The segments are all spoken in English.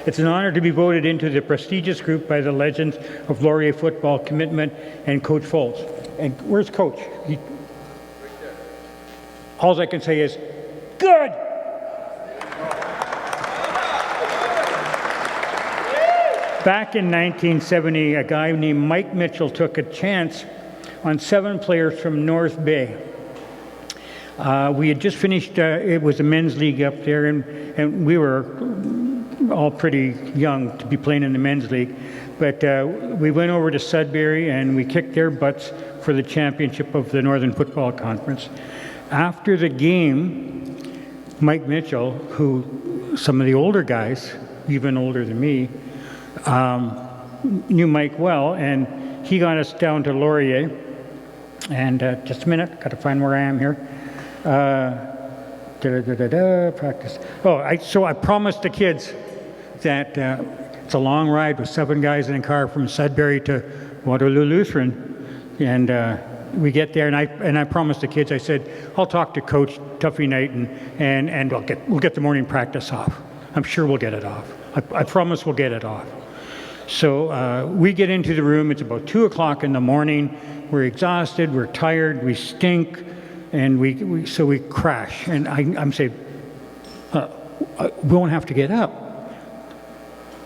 It's an honor to be voted into the prestigious group by the Legends of Laurier Football Commitment and Coach Foltz. And where's Coach? All I can say is, good! Back in 1970, a guy named Mike Mitchell took a chance on 7 players from North Bay. We had just finished, it was a men's league up there, and we were all pretty young to be playing in the men's league. But we went over to Sudbury and we kicked their butts for the championship of the Northern Football Conference. After the game, Mike Mitchell, who some of the older guys, even older than me, knew Mike well, and he got us down to Laurier. And just a minute, got to find where I am here. Practice. Oh, so I promised the kids that it's a long ride with 7 guys in a car from Sudbury to Waterloo Lutheran, and we get there, and I promised the kids. I said, I'll talk to Coach Tuffy Knight, and we'll get the morning practice off. I'm sure we'll get it off. I promise we'll get it off. So we get into the room. It's about 2 o'clock in the morning. We're exhausted. We're tired. We stink, and so we crash. And I'm saying, we won't have to get up.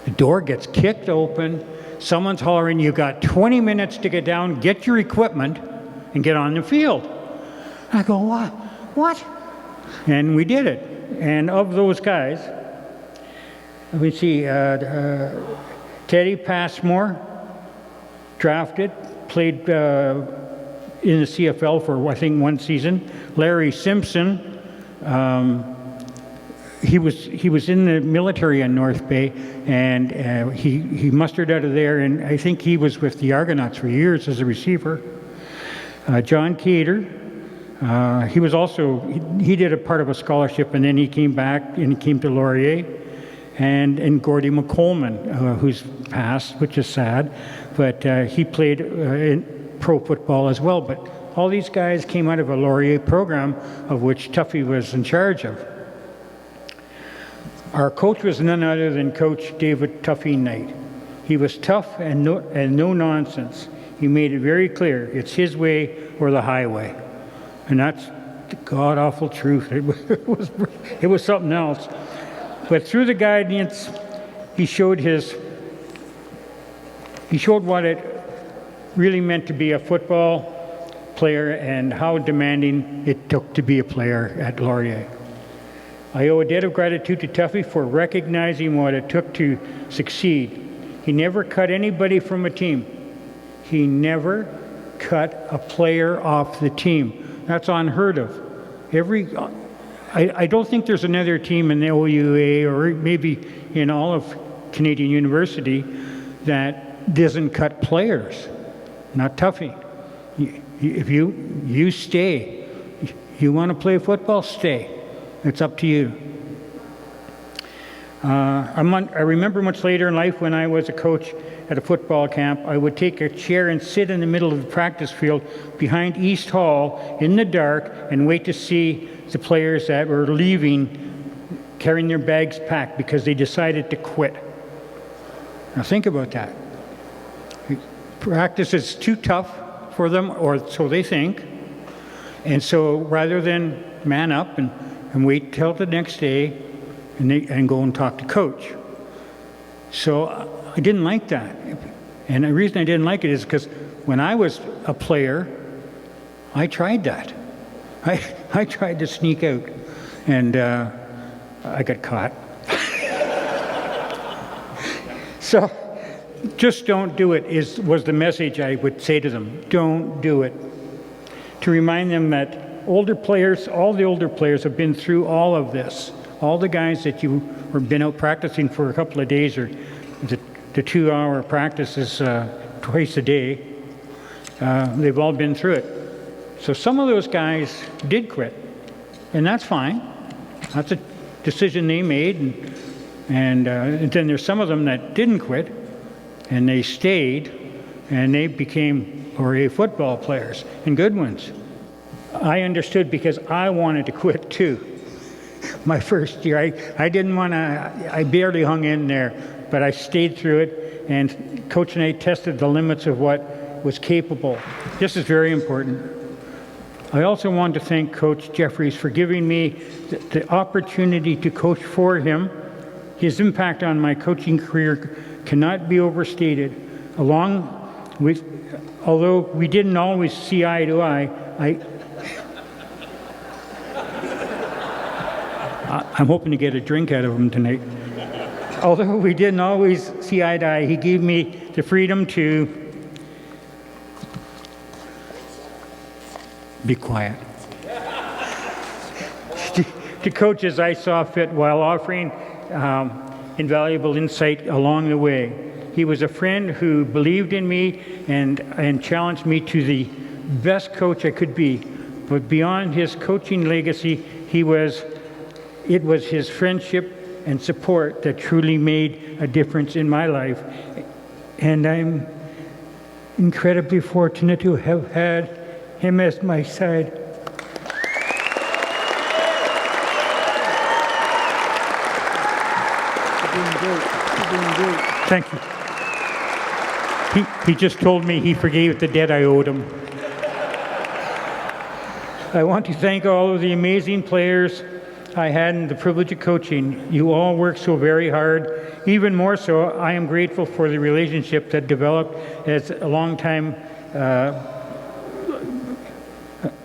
The door gets kicked open. Someone's hollering, you got 20 minutes to get down, get your equipment, and get on the field. I go, what? And we did it. And of those guys, let me see, Teddy Passmore, drafted, played in the CFL for, I think, 1 season. Larry Simpson, he was in the military in North Bay, and he mustered out of there, and I think he was with the Argonauts for years as a receiver. John Cater, he was also, he did a part of a scholarship, and then he came back and he came to Laurier. And Gordy McColman, who's passed, which is sad, but he played in pro football as well. But all these guys came out of a Laurier program, of which Tuffy was in charge of. Our coach was none other than Coach David Tuffy Knight. He was tough and no nonsense. He made it very clear, it's his way or the highway. And that's the god-awful truth. It was something else. But through the guidance, he showed what it really meant to be a football player and how demanding it took to be a player at Laurier. I owe a debt of gratitude to Tuffy for recognizing what it took to succeed. He never cut anybody from a team. He never cut a player off the team. That's unheard of. I don't think there's another team in the OUA or maybe in all of Canadian University that doesn't cut players. Not Tuffy. If you stay, you want to play football, stay. It's up to you. I remember much later in life when I was a coach at a football camp, I would take a chair and sit in the middle of the practice field behind East Hall in the dark and wait to see the players that were leaving carrying their bags packed because they decided to quit. Now think about that. Practice is too tough for them, or so they think. And so rather than man up and wait till the next day and go and talk to coach. So I didn't like that. And the reason I didn't like it is because when I was a player, I tried that. I tried to sneak out, and I got caught. So just don't do it was the message I would say to them. Don't do it. To remind them that all the older players have been through all of this. All the guys that you have been out practicing for a couple of days, or the 2-hour practices twice a day, they've all been through it. So some of those guys did quit, and that's fine. That's a decision they made, and then there's some of them that didn't quit, and they stayed, and they became Laurier football players, and good ones. I understood because I wanted to quit too. my first year. I didn't want to, I barely hung in there, but I stayed through it, and Coach and I tested the limits of what was capable. This is very important. I also want to thank Coach Jeffries for giving me the opportunity to coach for him. His impact on my coaching career cannot be overstated. Although we didn't always see eye to eye, I'm hoping to get a drink out of him tonight. Although we didn't always see eye to eye, he gave me the freedom to be quiet. To coach as I saw fit while offering invaluable insight along the way. He was a friend who believed in me and challenged me to the best coach I could be. But beyond his coaching legacy, it was his friendship and support that truly made a difference in my life. And I'm incredibly fortunate to have had him as my side. You're doing great. You're doing great. Thank you. He just told me he forgave the debt I owed him. I want to thank all of the amazing players I had in the privilege of coaching. You all work so very hard. Even more so, I am grateful for the relationship that developed as a long time.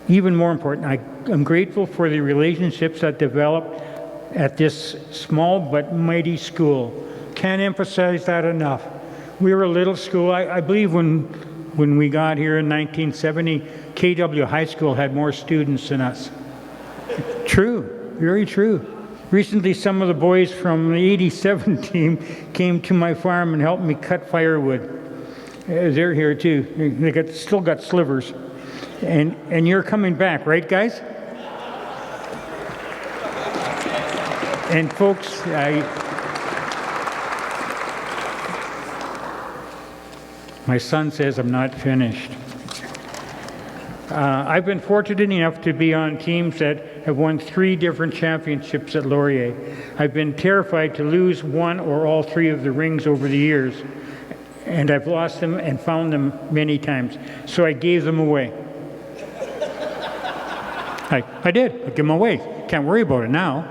Even more important, I'm grateful for the relationships that developed at this small but mighty school. Can't emphasize that enough. We were a little school. I believe when we got here in 1970, KW High School had more students than us. True, very true. Recently, some of the boys from the 87 team came to my farm and helped me cut firewood. They're here too. They still got slivers. And you're coming back, right, guys? And folks, my son says I'm not finished. I've been fortunate enough to be on teams that have won 3 different championships at Laurier. I've been terrified to lose one or all 3 of the rings over the years, and I've lost them and found them many times, so I gave them away. I did. I gave them away. Can't worry about it now.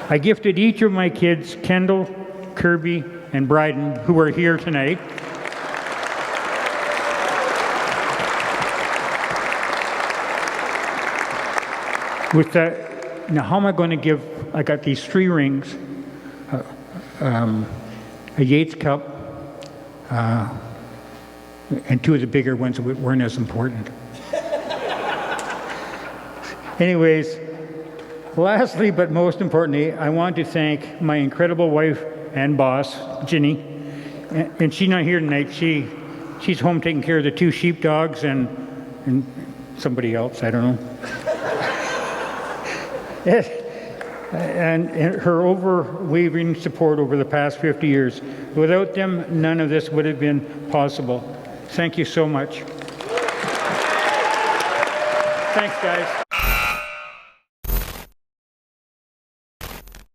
I gifted each of my kids, Kendall, Kirby, and Bryden, who are here tonight, with that. Now, how am I going to give? I got these 3 rings, a Yates Cup, and 2 of the bigger ones that weren't as important. Anyways, lastly, but most importantly, I want to thank my incredible wife and boss, Ginny, and she's not here tonight. She's home taking care of the 2 sheepdogs and somebody else, I don't know. and her unwavering support over the past 50 years. Without them, none of this would have been possible. Thank you so much. Thanks, guys.